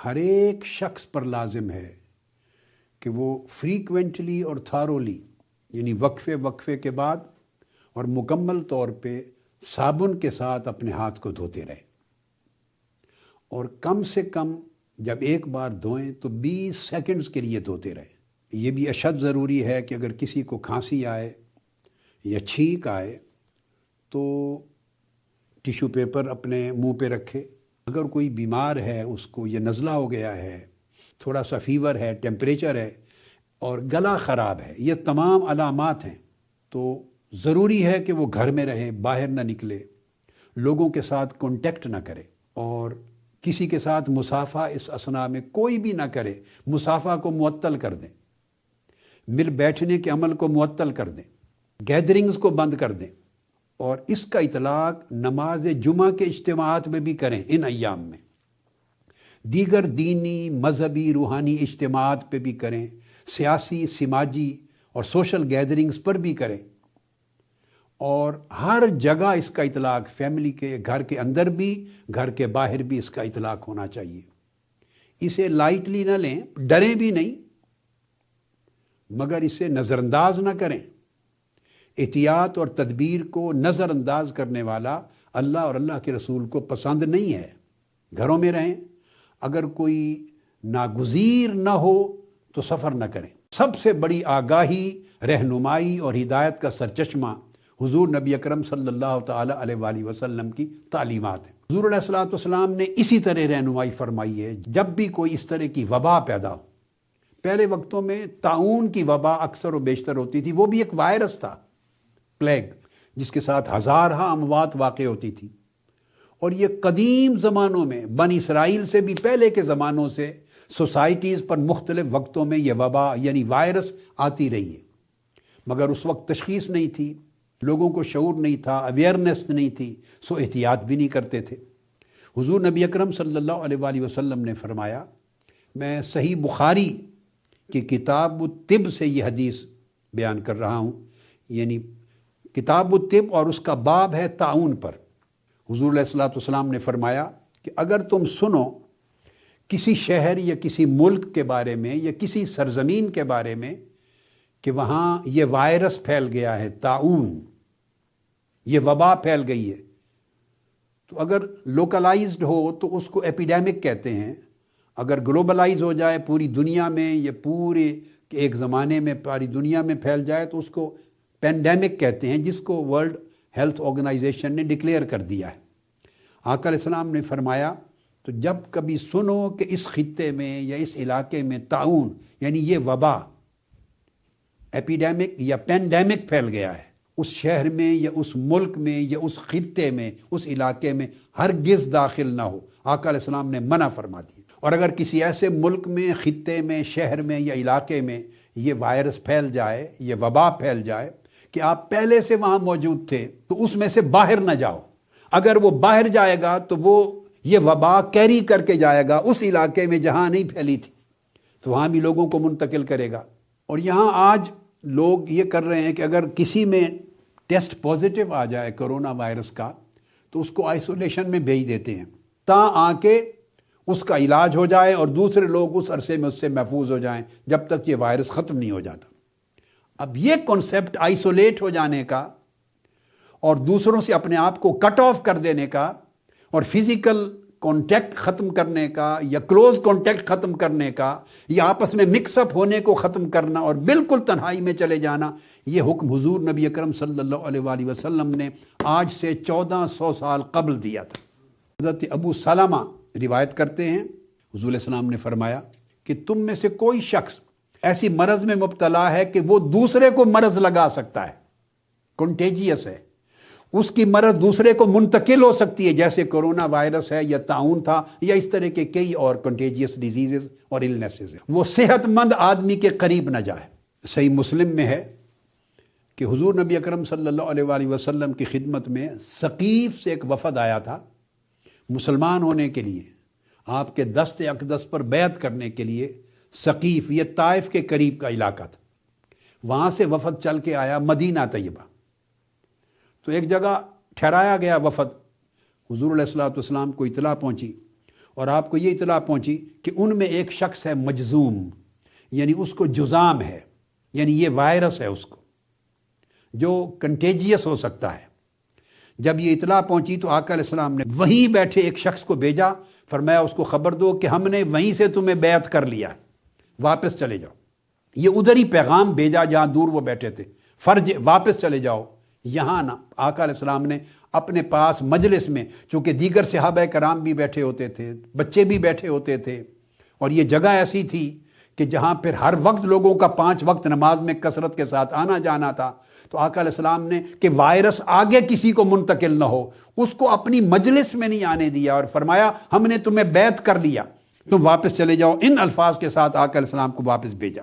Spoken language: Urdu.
ہر ایک شخص پر لازم ہے کہ وہ فریکوینٹلی اور تھارولی یعنی وقفے کے بعد اور مکمل طور پہ صابن کے ساتھ اپنے ہاتھ کو دھوتے رہیں، اور کم سے کم جب ایک بار دھوئیں تو 20 سیکنڈز کے لیے دھوتے رہیں۔ یہ بھی اشد ضروری ہے کہ اگر کسی کو کھانسی آئے یا چھینک آئے تو ٹیشو پیپر اپنے منہ پہ رکھے۔ اگر کوئی بیمار ہے، اس کو یہ نزلہ ہو گیا ہے، تھوڑا سا فیور ہے، ٹیمپریچر ہے اور گلا خراب ہے، یہ تمام علامات ہیں، تو ضروری ہے کہ وہ گھر میں رہے، باہر نہ نکلے، لوگوں کے ساتھ کانٹیکٹ نہ کرے، اور کسی کے ساتھ مصافحہ اس اثناء میں کوئی بھی نہ کرے۔ مصافحہ کو معطل کر دیں، مل بیٹھنے کے عمل کو معطل کر دیں، گیدرنگز کو بند کر دیں، اور اس کا اطلاق نماز جمعہ کے اجتماعات میں بھی کریں۔ ان ایام میں دیگر دینی، مذہبی، روحانی اجتماعات پہ بھی کریں، سیاسی، سماجی اور سوشل گیدرنگز پر بھی کریں، اور ہر جگہ اس کا اطلاق، فیملی کے گھر کے اندر بھی، گھر کے باہر بھی اس کا اطلاق ہونا چاہیے۔ اسے لائٹلی نہ لیں، ڈریں بھی نہیں، مگر اسے نظر انداز نہ کریں۔ احتیاط اور تدبیر کو نظر انداز کرنے والا اللہ اور اللہ کے رسول کو پسند نہیں ہے۔ گھروں میں رہیں، اگر کوئی ناگزیر نہ ہو تو سفر نہ کریں۔ سب سے بڑی آگاہی، رہنمائی اور ہدایت کا سرچشمہ حضور نبی اکرم صلی اللہ تعالیٰ علیہ وآلہ وسلم کی تعلیمات ہیں۔ حضور علیہ الصلوۃ والسلام نے اسی طرح رہنمائی فرمائی ہے جب بھی کوئی اس طرح کی وبا پیدا ہو۔ پہلے وقتوں میں طاعون کی وبا اکثر و بیشتر ہوتی تھی، وہ بھی ایک وائرس تھا، پلیگ، جس کے ساتھ ہزارہ اموات واقع ہوتی تھی، اور یہ قدیم زمانوں میں، بنی اسرائیل سے بھی پہلے کے زمانوں سے سوسائٹیز پر مختلف وقتوں میں یہ وبا یعنی وائرس آتی رہی ہے، مگر اس وقت تشخیص نہیں تھی، لوگوں کو شعور نہیں تھا، اویئرنیس نہیں تھی، سو احتیاط بھی نہیں کرتے تھے۔ حضور نبی اکرم صلی اللہ علیہ وآلہ وسلم نے فرمایا، میں صحیح بخاری کی کتاب الطب سے یہ حدیث بیان کر رہا ہوں، یعنی کتاب الطب، اور اس کا باب ہے طاعون پر۔ حضور علیہ الصلوۃ والسلام نے فرمایا کہ اگر تم سنو کسی شہر یا کسی ملک کے بارے میں یا کسی سرزمین کے بارے میں کہ وہاں یہ وائرس پھیل گیا ہے، طاعون، یہ وبا پھیل گئی ہے، تو اگر لوکلائزڈ ہو تو اس کو ایپیڈیمک کہتے ہیں، اگر گلوبلائز ہو جائے پوری دنیا میں یا پورے ایک زمانے میں پوری دنیا میں پھیل جائے تو اس کو پینڈیمک کہتے ہیں، جس کو ورلڈ ہیلتھ آرگنائزیشن نے ڈکلیئر کر دیا ہے۔ آقا علیہ السلام نے فرمایا، تو جب کبھی سنو کہ اس خطے میں یا اس علاقے میں طاعون یعنی یہ وبا، ایپیڈیمک یا پینڈیمک پھیل گیا ہے، اس شہر میں یا اس ملک میں یا اس خطے میں، اس علاقے میں ہرگز داخل نہ ہو۔ آقا علیہ السلام نے منع فرما دی۔ اور اگر کسی ایسے ملک میں، خطے میں، شہر میں یا علاقے میں یہ وائرس پھیل جائے، یہ وبا پھیل جائے کہ آپ پہلے سے وہاں موجود تھے، تو اس میں سے باہر نہ جاؤ۔ اگر وہ باہر جائے گا تو وہ یہ وبا کیری کر کے جائے گا اس علاقے میں جہاں نہیں پھیلی تھی، تو وہاں بھی لوگوں کو منتقل کرے گا۔ اور یہاں آج لوگ یہ کر رہے ہیں کہ اگر کسی میں ٹیسٹ پازیٹیو آ جائے کرونا وائرس کا تو اس کو آئسولیشن میں بھیج دیتے ہیں تاں آ کے اس کا علاج ہو جائے اور دوسرے لوگ اس عرصے میں اس سے محفوظ ہو جائیں جب تک یہ وائرس ختم نہیں ہو جاتا۔ اب یہ کنسیپٹ آئسولیٹ ہو جانے کا اور دوسروں سے اپنے آپ کو کٹ آف کر دینے کا اور فزیکل کانٹیکٹ ختم کرنے کا یا کلوز کانٹیکٹ ختم کرنے کا یا آپس میں مکس اپ ہونے کو ختم کرنا اور بالکل تنہائی میں چلے جانا، یہ حکم حضور نبی اکرم صلی اللہ علیہ وآلہ وسلم نے آج سے 1400 سال قبل دیا تھا۔ حضرت ابو سلمہ روایت کرتے ہیں، حضور علیہ السلام نے فرمایا کہ تم میں سے کوئی شخص ایسی مرض میں مبتلا ہے کہ وہ دوسرے کو مرض لگا سکتا ہے، کنٹیجیس ہے، اس کی مرض دوسرے کو منتقل ہو سکتی ہے، جیسے کرونا وائرس ہے یا طاعون تھا یا اس طرح کے کئی اور کنٹیجیس ڈیزیزز اور النیسز ہیں، وہ صحت مند آدمی کے قریب نہ جائے۔ صحیح مسلم میں ہے کہ حضور نبی اکرم صلی اللہ علیہ وآلہ وسلم کی خدمت میں ثقیف سے ایک وفد آیا تھا مسلمان ہونے کے لیے، آپ کے دست اقدس پر بیعت کرنے کے لیے۔ ثقیف یہ طائف کے قریب کا علاقہ تھا، وہاں سے وفد چل کے آیا مدینہ طیبہ، تو ایک جگہ ٹھہرایا گیا وفد، حضور علیہ الصلوۃ والسلام کو اطلاع پہنچی اور آپ کو یہ اطلاع پہنچی کہ ان میں ایک شخص ہے مجزوم، یعنی اس کو جزام ہے، یعنی یہ وائرس ہے اس کو جو کنٹیجیس ہو سکتا ہے۔ جب یہ اطلاع پہنچی تو آقا علیہ السلام نے وہیں بیٹھے ایک شخص کو بھیجا، فرمایا اس کو خبر دو کہ ہم نے وہیں سے تمہیں بیعت کر لیا، واپس چلے جاؤ۔ یہ ادھر ہی پیغام بھیجا جہاں دور وہ بیٹھے تھے، فرج واپس چلے جاؤ یہاں نہ۔ آقا علیہ السلام نے اپنے پاس مجلس میں، چونکہ دیگر صحابہ کرام بھی بیٹھے ہوتے تھے، بچے بھی بیٹھے ہوتے تھے، اور یہ جگہ ایسی تھی کہ جہاں پھر ہر وقت لوگوں کا 5 وقت نماز میں کثرت کے ساتھ آنا جانا تھا، تو آقا علیہ السلام نے کہ وائرس آگے کسی کو منتقل نہ ہو، اس کو اپنی مجلس میں نہیں آنے دیا، اور فرمایا ہم نے تمہیں بیعت کر لیا، تم واپس چلے جاؤ۔ ان الفاظ کے ساتھ آقا علیہ السلام کو واپس بھیجا۔